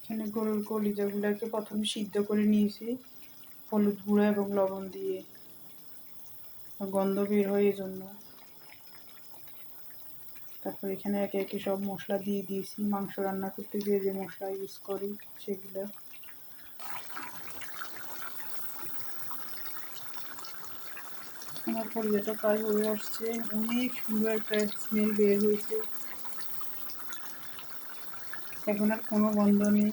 এখানে গরুর কলিজাগুলোকে প্রথমে সিদ্ধ করে নিয়েছি হলুদ গুঁড়া এবং লবণ দিয়ে, গন্ধ বের হয় এজন্য। তারপর এখানে একে একে সব মশলা দিয়ে দিয়েছি, মাংস রান্না করতে যে যে মশলা ইউজ করি সেগুলো। আমার কলিজাটা প্রায় হয়ে আসছে, অনেক সুন্দর একটা স্মেল বের হয়েছে, এখন আর কোনো গন্ধ নেই।